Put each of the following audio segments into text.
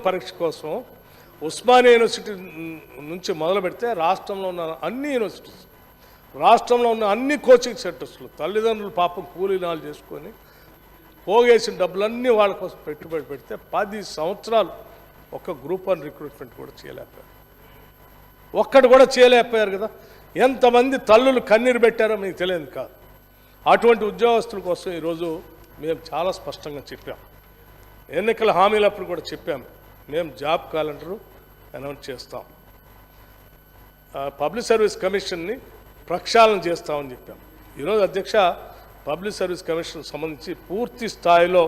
పరీక్ష కోసం ఉస్మానియా యూనివర్సిటీ నుంచి మొదలు పెడితే రాష్ట్రంలో ఉన్న అన్ని యూనివర్సిటీస్, రాష్ట్రంలో ఉన్న అన్ని కోచింగ్ సెంటర్స్లో తల్లిదండ్రులు పాపం కూలీనాలు చేసుకొని పోగేసిన డబ్బులన్నీ వాళ్ళ కోసం పెట్టుబడి పెడితే 10 సంవత్సరాలు ఒక గ్రూప్ 1 రిక్రూట్మెంట్ కూడా చేయలేకపోయారు. ఒక్కటి కూడా చేయలేకపోయారు కదా. ఎంతమంది తల్లులు కన్నీరు పెట్టారో మీకు తెలియదు కాదు. అటువంటి ఉద్యోగస్తుల కోసం ఈరోజు మేము చాలా స్పష్టంగా చెప్పాం. ఎన్నికల హామీలప్పుడు కూడా చెప్పాము, మేము జాబ్ క్యాలెండరు అనౌన్స్ చేస్తాం, పబ్లిక్ సర్వీస్ కమిషన్ని ప్రక్షాళన చేస్తామని చెప్పాం. ఈరోజు అధ్యక్ష, పబ్లిక్ సర్వీస్ కమిషన్ సంబంధించి పూర్తి స్థాయిలో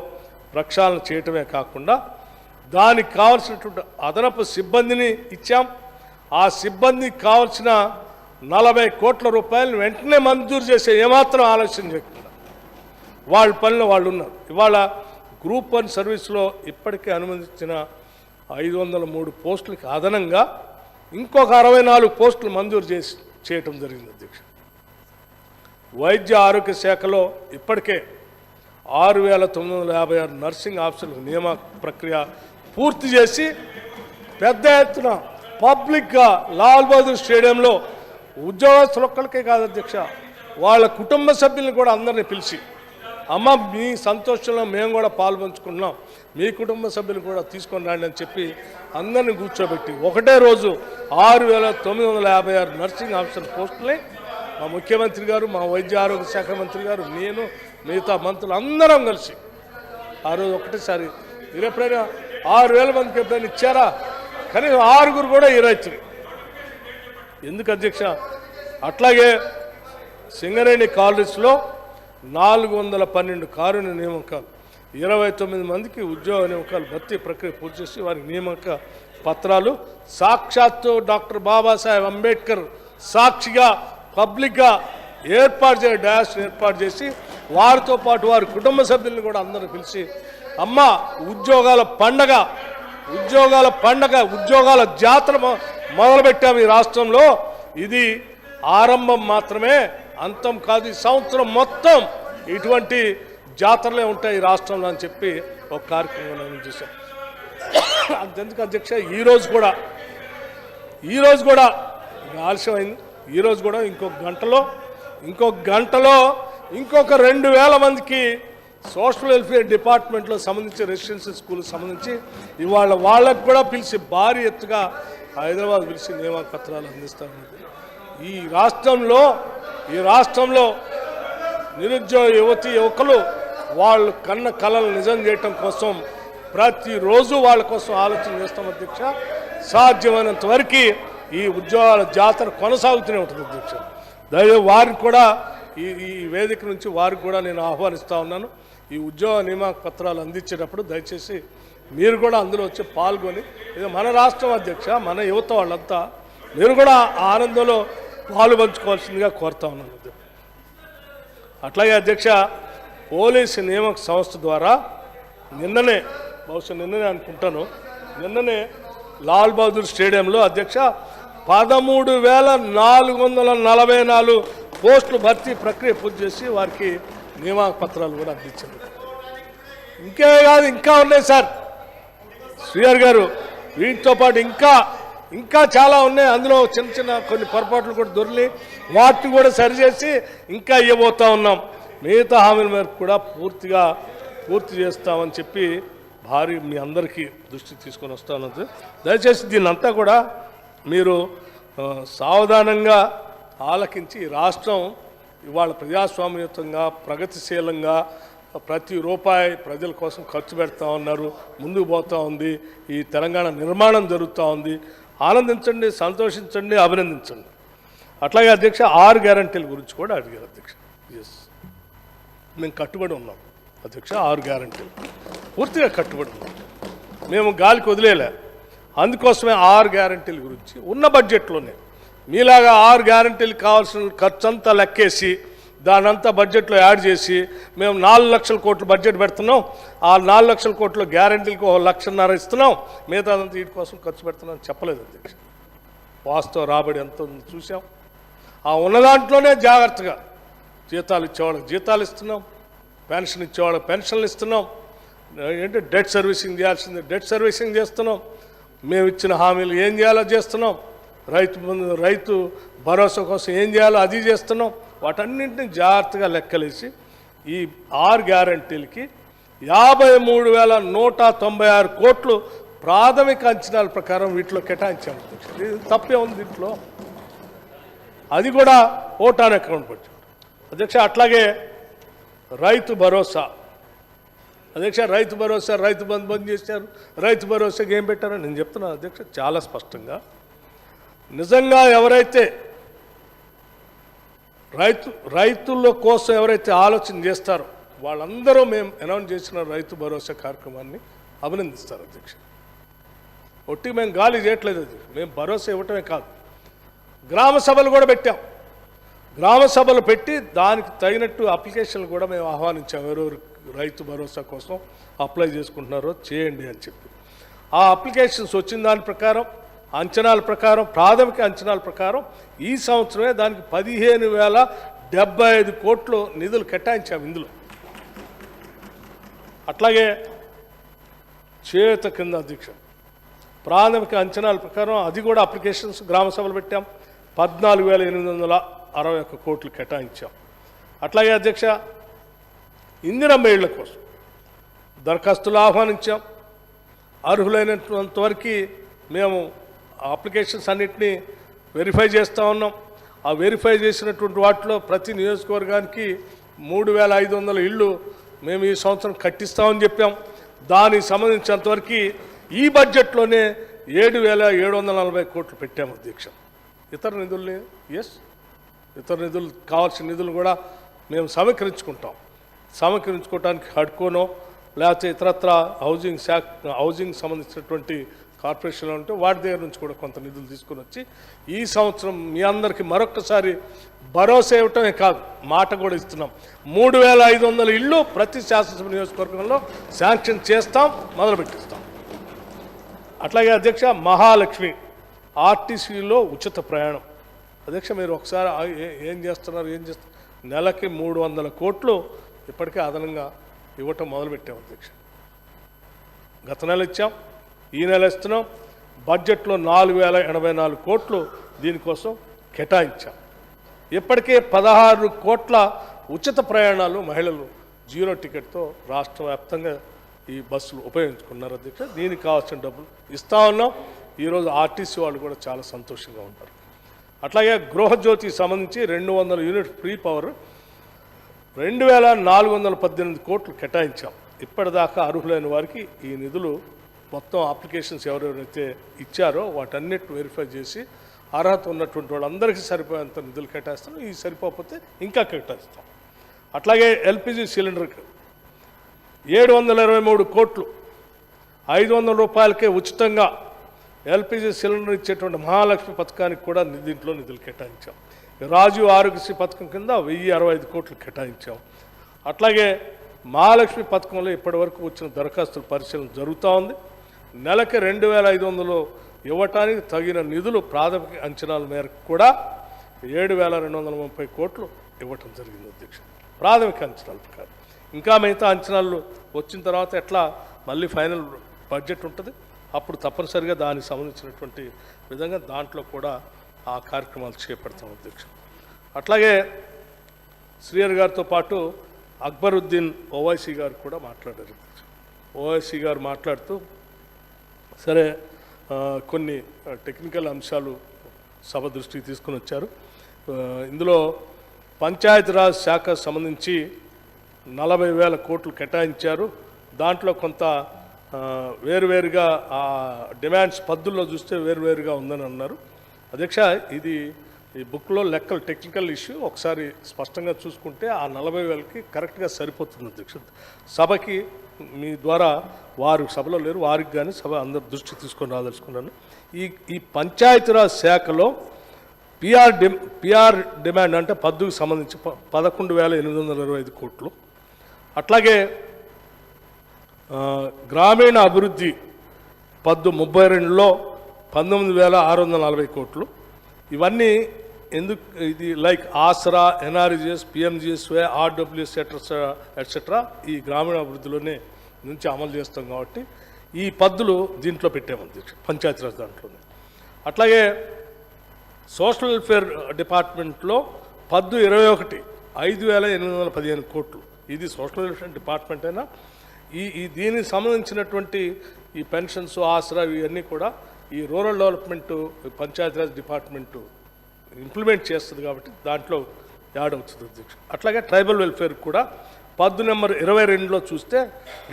ప్రక్షాళన చేయటమే కాకుండా దానికి కావాల్సినటువంటి అదనపు సిబ్బందిని ఇచ్చాం. ఆ సిబ్బందికి కావాల్సిన 40 కోట్ల రూపాయలను వెంటనే మంజూరు చేసే ఏమాత్రం ఆలోచన చేయకుండా వాళ్ళ పనిలో వాళ్ళు ఉన్నారు. ఇవాళ గ్రూప్ 1 సర్వీస్లో ఇప్పటికే అనుమతించిన 503 పోస్టులకి అదనంగా ఇంకొక 64 పోస్టులు మంజూరు చేయటం జరిగింది అధ్యక్ష. వైద్య ఆరోగ్య శాఖలో ఇప్పటికే 6,956 నర్సింగ్ ఆఫీసర్లకు నియామక ప్రక్రియ పూర్తి చేసి పెద్ద ఎత్తున పబ్లిక్గా లాల్ బహదూర్ స్టేడియంలో ఉద్యోగస్తులు ఒక్కరికే కాదు అధ్యక్ష, వాళ్ళ కుటుంబ సభ్యులను కూడా అందరినీ పిలిచి, అమ్మ మీ సంతోషంలో మేము కూడా పాల్పంచుకుంటున్నాం, మీ కుటుంబ సభ్యులు కూడా తీసుకొని రండి అని చెప్పి అందరినీ కూర్చోబెట్టి ఒకటే రోజు 6,956 నర్సింగ్ ఆఫీసర్ పోస్టులని మా ముఖ్యమంత్రి గారు, మా వైద్య ఆరోగ్య శాఖ మంత్రి గారు, నేను, మిగతా మంత్రులు అందరం కలిసి ఆ రోజు ఒకటేసారి. మీరు ఎప్పుడైనా 6,000 మందికి ఎప్పుడైనా ఇచ్చారా? కానీ 6 కూడా ఈ రైతులు. ఎందుకు అధ్యక్ష? అట్లాగే సింగరేణి కాలేజ్లో 412 కారుణ్య నియామకాలు, 29 మందికి ఉద్యోగ నియామకాలు భర్తీ ప్రక్రియ పూర్తి చేసి వారికి నియామక పత్రాలు సాక్షాత్తు డాక్టర్ బాబాసాహెబ్ అంబేద్కర్ సాక్షిగా పబ్లిక్గా డాష్ ఏర్పాటు చేసి వారితో పాటు వారి కుటుంబ సభ్యులను కూడా అందరూ పిలిచి, అమ్మ ఉద్యోగాల పండగ, ఉద్యోగాల జాతర మొదలుపెట్టాము ఈ రాష్ట్రంలో. ఇది ఆరంభం మాత్రమే, అంతం కాదు. ఈ సంవత్సరం మొత్తం ఇటువంటి జాతరలే ఉంటాయి ఈ రాష్ట్రంలో అని చెప్పి ఒక కార్యక్రమం నేను చూసాం. అంతెందుకు అధ్యక్ష, ఈరోజు కూడా ఆలస్యమైంది. ఈరోజు కూడా ఇంకొక గంటలో ఇంకొక 2,000 మందికి సోషల్ వెల్ఫేర్ డిపార్ట్మెంట్లో సంబంధించి రెసిడెన్షియల్ స్కూల్కి సంబంధించి ఇవాళ వాళ్ళకు కూడా పిలిచి భారీ ఎత్తుగా హైదరాబాద్ పిలిచి నియామక పత్రాలు అందిస్తాను. ఈ రాష్ట్రంలో నిరుద్యోగ యువకులు వాళ్ళు కన్న కళలు నిజం చేయటం కోసం ప్రతిరోజు వాళ్ళ కోసం ఆలోచన చేస్తాం అధ్యక్ష. సాధ్యమైనంత వరకు ఈ ఉద్యోగాల జాతర కొనసాగుతూనే ఉంటుంది అధ్యక్ష. దయచేసి వారికి కూడా ఈ వేదిక నుంచి వారికి కూడా నేను ఆహ్వానిస్తూ ఉన్నాను. ఈ ఉద్యోగ నియామక పత్రాలు అందించేటప్పుడు దయచేసి మీరు కూడా అందులో వచ్చి పాల్గొని, ఇది మన రాష్ట్రం అధ్యక్ష, మన యువత వాళ్ళంతా మీరు కూడా ఆనందంలో పాలు పంచుకోవాల్సిందిగా కోరుతా ఉన్నాను. అట్లాగే అధ్యక్ష, పోలీసు నియామక సంస్థ ద్వారా నిన్ననే అనుకుంటాను, లాల్ బహదూర్ స్టేడియంలో అధ్యక్ష 13,444 పోస్టులు భర్తీ ప్రక్రియ పూర్తి చేసి వారికి నియామక పత్రాలు కూడా అందించారు. ఇంకే కాదు, ఇంకా ఉన్నాయి సార్ శ్రీహరి గారు, వీటితో పాటు ఇంకా చాలా ఉన్నాయి. అందులో చిన్న కొన్ని పొరపాట్లు కూడా దొరికి వాటిని కూడా సరిచేసి ఇంకా ఇవ్వబోతా ఉన్నాం. మిగతా హామీల మేరకు కూడా పూర్తి చేస్తామని చెప్పి మీ అందరికీ దృష్టికి తీసుకొని వస్తాను. దయచేసి దీన్నంతా కూడా మీరు సావధానంగా ఆలకించి, రాష్ట్రం ఇవాళ ప్రజాస్వామ్యయుతంగా ప్రగతిశీలంగా ప్రతి రూపాయి ప్రజల కోసం ఖర్చు పెడతా ఉన్నారు, ముందుకు పోతూ ఉంది. ఈ తెలంగాణ నిర్మాణం జరుగుతూ ఉంది. ఆనందించండి, సంతోషించండి, అభినందించండి. అట్లాగే అధ్యక్ష 6 గ్యారంటీల గురించి కూడా అడిగారు అధ్యక్ష. మేము కట్టుబడి ఉన్నాం అధ్యక్ష, 6 గ్యారంటీలు పూర్తిగా కట్టుబడి ఉన్నాం, మేము గాలికి వదిలేలే. అందుకోసమే 6 గ్యారంటీల గురించి ఉన్న బడ్జెట్లోనే మీలాగా 6 గ్యారంటీలు కావాల్సిన ఖర్చు అంతా లెక్కేసి దానంతా బడ్జెట్లో యాడ్ చేసి మేము 4 లక్షల కోట్లు బడ్జెట్ పెడుతున్నాం. ఆ 4 లక్షల కోట్ల గ్యారంటీలకు 1,50,000 ఇస్తున్నాం, మిగతాదంతా వీటి కోసం ఖర్చు పెడుతున్నాం అని చెప్పలేదు అధ్యక్ష. వాస్తవ రాబడి ఎంత ఉందో చూసాం. ఆ ఉన్న దాంట్లోనే జాగ్రత్తగా జీతాలు ఇచ్చేవాళ్ళకి జీతాలు ఇస్తున్నాం, పెన్షన్ ఇచ్చేవాళ్ళకి పెన్షన్లు ఇస్తున్నాం, ఏంటి డెట్ సర్వీసింగ్ చేయాల్సింది డెట్ సర్వీసింగ్ చేస్తున్నాం. మేము ఇచ్చిన హామీలు ఏం చేయాలో చేస్తున్నాం. రైతు భరోసా కోసం ఏం చేయాలో అది చేస్తున్నాం. వాటన్నింటినీ జాగ్రత్తగా లెక్కలేసి ఈ 6 గ్యారంటీలకి 53,196 కోట్లు ప్రాథమిక అంచనాల ప్రకారం వీటిలో కేటాయించాము. ఇది తప్పే ఉంది దీంట్లో. అది కూడా ఓటాన్ అకౌంట్ బడ్జెట్ అధ్యక్ష. అట్లాగే రైతు భరోసా అధ్యక్ష, రైతు భరోసా రైతు బంద్ చేశారు. రైతు భరోసాకి ఏం పెట్టారో నేను చెప్తున్నాను అధ్యక్ష చాలా స్పష్టంగా. నిజంగా ఎవరైతే రైతుల కోసం ఎవరైతే ఆలోచన చేస్తారో వాళ్ళందరూ మేము అనౌన్స్ చేసిన రైతు భరోసా కార్యక్రమాన్ని అభినందిస్తారు అధ్యక్ష. ఒట్టి మేము గాలి చేయట్లేదు. అది మేము భరోసా ఇవ్వటమే కాదు, గ్రామ సభలు కూడా పెట్టాం. గ్రామ సభలు పెట్టి దానికి తగినట్టు అప్లికేషన్లు కూడా మేము ఆహ్వానించాం. ఎవరెవరు రైతు భరోసా కోసం అప్లై చేసుకుంటున్నారో చేయండి అని చెప్పి ఆ అప్లికేషన్స్ వచ్చిన దాని ప్రకారం అంచనాల ప్రకారం ప్రాథమిక అంచనాల ప్రకారం ఈ సంవత్సరమే దానికి 15,075 కోట్లు నిధులు కేటాయించాము ఇందులో. అట్లాగే చేయూత కింద అధ్యక్ష ప్రాథమిక అంచనాల ప్రకారం అది కూడా అప్లికేషన్స్ గ్రామ సభలు పెట్టాం. 14,861 కోట్లు కేటాయించాం. అట్లాగే అధ్యక్ష ఇందిరమ్మ ఇళ్ల కోసం దరఖాస్తులు ఆహ్వానించాం. అర్హులైనంత వరకు మేము అప్లికేషన్స్ అన్నింటినీ వెరిఫై చేస్తూ ఉన్నాం. ఆ వెరిఫై చేసినటువంటి వాటిలో ప్రతి నియోజకవర్గానికి 3,500 ఇళ్ళు మేము ఈ సంవత్సరం కట్టిస్తామని చెప్పాం. దానికి సంబంధించినంతవరకు ఈ బడ్జెట్లోనే 7,740 కోట్లు పెట్టాము అధ్యక్ష. ఇతర నిధుల్ని ఇతర నిధులు కావాల్సిన నిధులు కూడా మేము సమీకరించుకోవడానికి హడ్కోనో లేకపోతే ఇతరత్ర హౌజింగ్ సంబంధించినటువంటి కార్పొరేషన్లు ఉంటే వాటి దగ్గర నుంచి కూడా కొంత నిధులు తీసుకుని వచ్చి ఈ సంవత్సరం మీ అందరికీ మరొకసారి భరోసా ఇవ్వటమే కాదు మాట కూడా ఇస్తున్నాం. 3,500 ఇళ్ళు ప్రతి శాసనసభ నియోజకవర్గంలో శాంక్షన్ చేస్తాం, మొదలుపెట్టిస్తాం. అట్లాగే అధ్యక్ష మహాలక్ష్మి ఆర్టీసీలో ఉచిత ప్రయాణం అధ్యక్ష మీరు ఒకసారి ఏం చేస్తున్నారు నెలకి 300 కోట్లు ఇప్పటికే అదనంగా ఇవ్వటం మొదలుపెట్టాం అధ్యక్ష. గత నెల ఇచ్చాం, ఈ నెల ఇస్తున్నాం. బడ్జెట్లో 4,084 కోట్లు దీనికోసం కేటాయించాం. ఇప్పటికే 16 కోట్ల ఉచిత ప్రయాణాలు మహిళలు 0 టికెట్తో రాష్ట్ర వ్యాప్తంగా ఈ బస్సులు ఉపయోగించుకున్నారు అధ్యక్ష. దీనికి కావాల్సిన డబ్బులు ఇస్తా ఉన్నాం. ఈరోజు ఆర్టీసీ వాళ్ళు కూడా చాలా సంతోషంగా ఉంటారు. అట్లాగే గృహజ్యోతికి సంబంధించి 200 యూనిట్ ఫ్రీ పవర్ 2,418 కోట్లు కేటాయించాం. ఇప్పటిదాకా అర్హులైన వారికి ఈ నిధులు మొత్తం అప్లికేషన్స్ ఎవరెవరైతే ఇచ్చారో వాటన్నిటి వెరిఫై చేసి అర్హత ఉన్నటువంటి వాళ్ళందరికీ సరిపోయేంత నిధులు కేటాయిస్తాం. ఈ సరిపోకపోతే ఇంకా కేటాయిస్తాం. అట్లాగే ఎల్పిజి సిలిండర్కి 723 కోట్లు 500 రూపాయలకే ఉచితంగా ఎల్పిజి సిలిండర్ ఇచ్చేటువంటి మహాలక్ష్మి పథకానికి కూడా దీంట్లో నిధులు కేటాయించాం. రాజీవ్ ఆరోగ్యశ్రీ పథకం కింద 1,065 కోట్లు కేటాయించాం. అట్లాగే మహాలక్ష్మి పథకంలో ఇప్పటివరకు వచ్చిన దరఖాస్తుల పరిశీలన జరుగుతూ ఉంది. నెలకి 2,500 ఇవ్వటానికి తగిన నిధులు ప్రాథమిక అంచనాల మేరకు కూడా 7,230 కోట్లు ఇవ్వటం జరిగింది అధ్యక్ష. ప్రాథమిక అంచనాల ప్రకారం ఇంకా మిగతా అంచనాలు వచ్చిన తర్వాత ఎట్లా మళ్ళీ ఫైనల్ బడ్జెట్ ఉంటుంది, అప్పుడు తప్పనిసరిగా దానికి సంబంధించినటువంటి విధంగా దాంట్లో కూడా ఆ కార్యక్రమాలు చేపడతాం అధ్యక్ష. అట్లాగే శ్రీహరి గారితో పాటు అక్బరుద్దీన్ ఓవైసీ గారు కూడా మాట్లాడారు. ఓవైసీ గారు మాట్లాడుతూ సరే కొన్ని టెక్నికల్ అంశాలు సభ దృష్టికి తీసుకుని వచ్చారు. ఇందులో పంచాయతీరాజ్ శాఖ సంబంధించి 40,000 కోట్లు కేటాయించారు. దాంట్లో కొంత వేరువేరుగా ఆ డిమాండ్స్ పద్ధతుల్లో చూస్తే వేరువేరుగా ఉందని అన్నారు అధ్యక్ష. ఇది ఈ బుక్లో లెక్కలు టెక్నికల్ ఇష్యూ ఒకసారి స్పష్టంగా చూసుకుంటే ఆ 40,000కి కరెక్ట్గా సరిపోతుంది అధ్యక్ష. సభకి మీ ద్వారా వారు సభలో లేరు, వారికి కానీ సభ అందరు దృష్టి తీసుకొని రాదలుచుకున్నాను. ఈ పంచాయతీరాజ్ శాఖలో పిఆర్ డిమాండ్ అంటే పద్దుకు సంబంధించి 11,825 కోట్లు. అట్లాగే గ్రామీణ అభివృద్ధి పద్దు 32లో 19,640 కోట్లు. ఇవన్నీ ఎందుకు ఇది లైక్ ఆసరా, ఎన్ఆర్జిఎస్, పిఎంజిఎస్వై, ఆర్డబ్ల్యూఎస్ ఎట్సెట్రా ఈ గ్రామీణ అభివృద్ధిలోనే నుంచి అమలు చేస్తాం కాబట్టి ఈ పద్దులు దీంట్లో పెట్టాము అధ్యక్ష, పంచాయతీరాజ్ దాంట్లోనే. అట్లాగే సోషల్ వెల్ఫేర్ డిపార్ట్మెంట్లో పద్దు 21 5,815 కోట్లు. ఇది సోషల్ వెల్ఫేర్ డిపార్ట్మెంట్ అయినా దీనికి సంబంధించినటువంటి ఈ పెన్షన్స్, ఆసరా ఇవన్నీ కూడా ఈ rural development Panchayati Raj department implement చేస్తుంది కాబట్టి దాంట్లో యాడ్ అవుతుంది అధ్యక్ష. అట్లాగే ట్రైబల్ వెల్ఫేర్ కూడా పద్దు నెంబర్ 22లో చూస్తే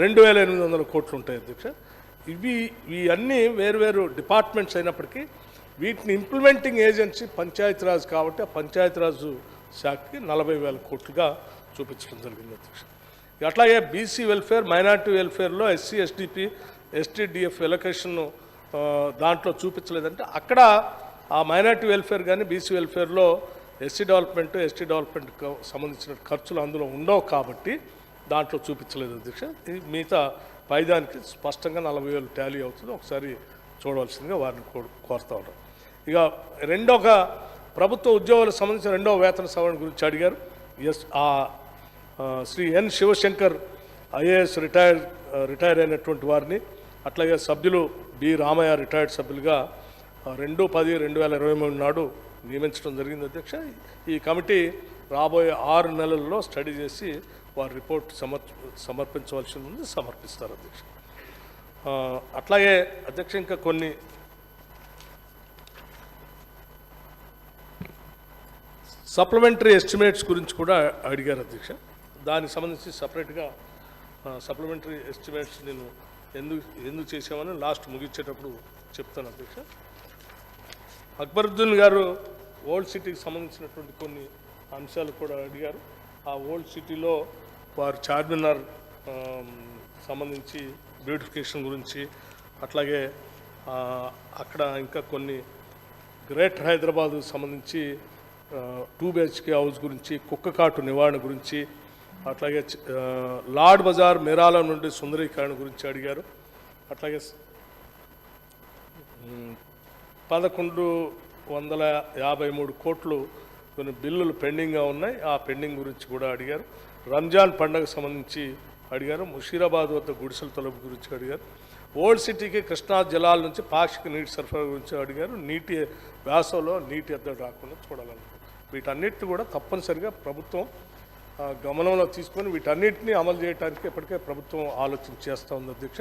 2,800 కోట్లు ఉంటాయి అధ్యక్ష. ఇవి అన్నీ వేరువేరు డిపార్ట్మెంట్స్ అయినప్పటికీ వీటిని ఇంప్లిమెంటింగ్ ఏజెన్సీ పంచాయతీరాజ్ కాబట్టి ఆ పంచాయతీరాజు శాఖకి 40,000 కోట్లుగా చూపించడం జరిగింది అధ్యక్ష. అట్లాగే బీసీ వెల్ఫేర్, మైనార్టీ వెల్ఫేర్లో ఎస్సీ, ఎస్డిపి, ఎస్టీడిఎఫ్ ఎలొకేషన్ దాంట్లో చూపించలేదంటే అక్కడ ఆ మైనార్టీ వెల్ఫేర్ కానీ బీసీ వెల్ఫేర్లో ఎస్సీ డెవలప్మెంట్, ఎస్టీ డెవలప్మెంట్కి సంబంధించిన ఖర్చులు అందులో ఉండవు కాబట్టి దాంట్లో చూపించలేదు అధ్యక్ష. మిగతా పైదానికి స్పష్టంగా 40,000 టాలీ అవుతుంది. ఒకసారి చూడవలసిందిగా వారిని కోరుతూ ఉంటాం. ఇక రెండొక ప్రభుత్వ ఉద్యోగులకు సంబంధించిన రెండవ వేతన సవరణ గురించి అడిగారు. శ్రీ ఎన్ శివశంకర్ ఐఏఎస్ రిటైర్ అయినటువంటి వారిని, అట్లాగే సభ్యులు బి రామయ్య రిటైర్డ్ సభ్యులుగా 2/10/2023 నాడు నియమించడం జరిగింది అధ్యక్ష. ఈ కమిటీ రాబోయే 6 నెలల్లో స్టడీ చేసి వారి రిపోర్ట్ సమర్పించవలసి ఉంది, సమర్పిస్తారు అధ్యక్ష. అట్లాగే అధ్యక్ష ఇంకా కొన్ని సప్లిమెంటరీ ఎస్టిమేట్స్ గురించి కూడా అడిగారు అధ్యక్ష. దానికి సంబంధించి సపరేట్గా సప్లిమెంటరీ ఎస్టిమేట్స్ నేను ఎందుకు చేసామని లాస్ట్ ముగించేటప్పుడు చెప్తాను అధ్యక్ష. అక్బరుద్దీన్ గారు ఓల్డ్ సిటీకి సంబంధించినటువంటి కొన్ని అంశాలు కూడా అడిగారు. ఆ ఓల్డ్ సిటీలో వారు చార్మినార్ సంబంధించి బ్యూటిఫికేషన్ గురించి, అట్లాగే అక్కడ ఇంకా కొన్ని గ్రేటర్ హైదరాబాద్ సంబంధించి 2 BHK హౌస్ గురించి, కుక్కకాటు నివారణ గురించి, అట్లాగే లార్డ్ బజార్ మేరాల నుండి సుందరీకరణ గురించి అడిగారు. అట్లాగే 1,153 కోట్లు కొన్ని బిల్లులు పెండింగ్గా ఉన్నాయి, ఆ పెండింగ్ గురించి కూడా అడిగారు. రంజాన్ పండుగ సంబంధించి అడిగారు. ముషీరాబాద్ వద్ద గుడిసెల తొలగింపు గురించి అడిగారు. ఓల్డ్ సిటీకి కృష్ణా జలాల నుంచి పాక్షిక నీటి సరఫరా గురించి అడిగారు. నీటి వేసవిలో నీటి ఎద్దడి రాకుండా చూడాలన్నారు. వీటన్నిటిని కూడా తప్పనిసరిగా ప్రభుత్వం గమనంలో తీసుకొని వీటన్నిటిని అమలు చేయడానికి ఇప్పటికే ప్రభుత్వం ఆలోచన చేస్తూ ఉంది అధ్యక్ష.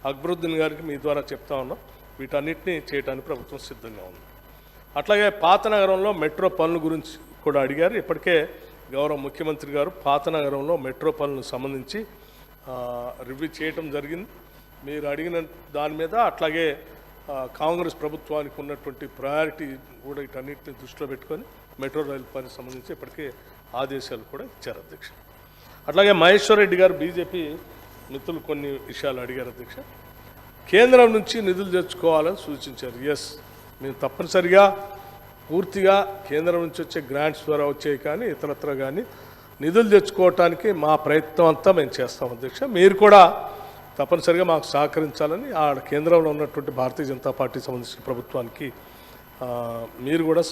అక్బరుద్దీన్ గారికి మీ ద్వారా చెప్తా ఉన్నాం, వీటన్నిటిని చేయడానికి ప్రభుత్వం సిద్ధంగా ఉంది. అట్లాగే పాత నగరంలో మెట్రో పనుల గురించి కూడా అడిగారు. ఇప్పటికే గౌరవ ముఖ్యమంత్రి గారు పాత నగరంలో మెట్రో పనులకు సంబంధించి రివ్యూ చేయటం జరిగింది. మీరు అడిగిన దాని మీద అట్లాగే కాంగ్రెస్ ప్రభుత్వానికి ఉన్నటువంటి ప్రయారిటీ కూడా వీటన్నిటిని దృష్టిలో పెట్టుకొని మెట్రో రైలు పనికి సంబంధించి ఇప్పటికే ఆదేశాలు కూడా ఇచ్చారు అధ్యక్ష. అట్లాగే మహేశ్వర్ రెడ్డి గారు బీజేపీ మిత్రులు కొన్ని విషయాలు అడిగారు అధ్యక్ష. కేంద్రం నుంచి నిధులు తెచ్చుకోవాలని సూచించారు. ఎస్, మేము తప్పనిసరిగా పూర్తిగా కేంద్రం నుంచి వచ్చే గ్రాంట్స్ ద్వారా వచ్చాయి కానీ ఇతరత్ర కానీ నిధులు తెచ్చుకోవటానికి మా ప్రయత్నం అంతా మేము చేస్తాం అధ్యక్ష. మీరు కూడా తప్పనిసరిగా మాకు సహకరించాలని ఆ కేంద్రంలో ఉన్నటువంటి భారతీయ జనతా పార్టీ సంబంధించిన ప్రభుత్వానికి మీరు కూడా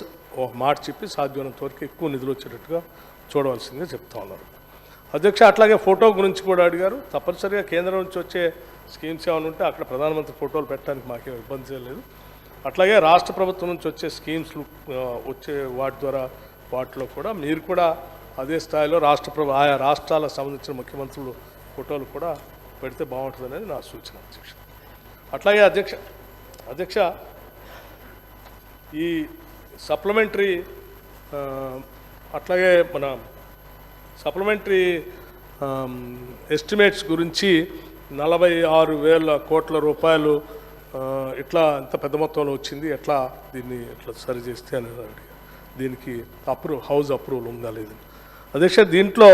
ఒక మాట చెప్పి సాధ్యమైనంత వరకు ఎక్కువ నిధులు వచ్చేటట్టుగా చూడవలసిందిగా చెప్తా ఉన్నారు అధ్యక్ష. అట్లాగే ఫోటో గురించి కూడా అడిగారు. తప్పనిసరిగా కేంద్రం నుంచి వచ్చే స్కీమ్స్ ఏమైనా ఉంటే అక్కడ ప్రధానమంత్రి ఫోటోలు పెట్టడానికి మాకేం ఇబ్బంది లేదు. అట్లాగే రాష్ట్ర ప్రభుత్వం నుంచి వచ్చే స్కీమ్స్లు వచ్చే వాటి ద్వారా వాటిలో కూడా మీరు కూడా అదే స్థాయిలో ఆయా రాష్ట్రాలకు సంబంధించిన ముఖ్యమంత్రులు ఫోటోలు కూడా పెడితే బాగుంటుంది అనేది నా సూచన అధ్యక్ష. అట్లాగే అధ్యక్ష ఈ సప్లిమెంటరీ అట్లాగే మన సప్లిమెంటరీ ఎస్టిమేట్స్ గురించి 46,000 కోట్ల రూపాయలు ఇట్లా ఎంత పెద్ద మొత్తంలో వచ్చింది, ఎట్లా దీన్ని ఎట్లా సరి చేస్తే అని అడిగారు. దీనికి హౌస్ అప్రూవల్ ఉందా లేదు అధ్యక్ష. దీంట్లో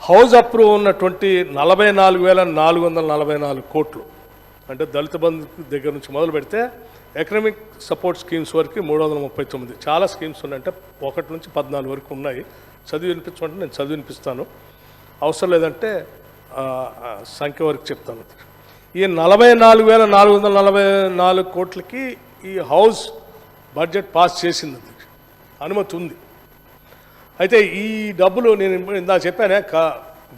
హౌస్ అప్రూవ్ ఉన్నటువంటి 44,444 కోట్లు అంటే దళిత బంధు దగ్గర నుంచి మొదలు పెడితే ఎకనామిక్ సపోర్ట్ స్కీమ్స్ వరకు 339. చాలా స్కీమ్స్ ఉన్నాయంటే 1 నుంచి 14 వరకు ఉన్నాయి. చదివి వినిపించమంటే నేను చదివి వినిపిస్తాను, అవసరం లేదంటే సంఖ్య వరకు చెప్తాను. ఈ 44,444 కోట్లకి ఈ హౌస్ బడ్జెట్ పాస్ చేసింది అధ్యక్ష, అనుమతి ఉంది. అయితే ఈ డబ్బులు నేను ఇందా చెప్పానే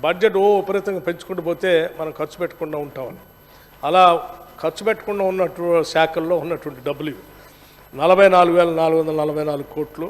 బడ్జెట్ విపరీతంగా పెంచుకుంటూ పోతే మనం ఖర్చు పెట్టకుండా ఉంటామని. అలా ఖర్చు పెట్టకుండా ఉన్నటువంటి శాఖల్లో ఉన్నటువంటి డబ్బులు 44,444 కోట్లు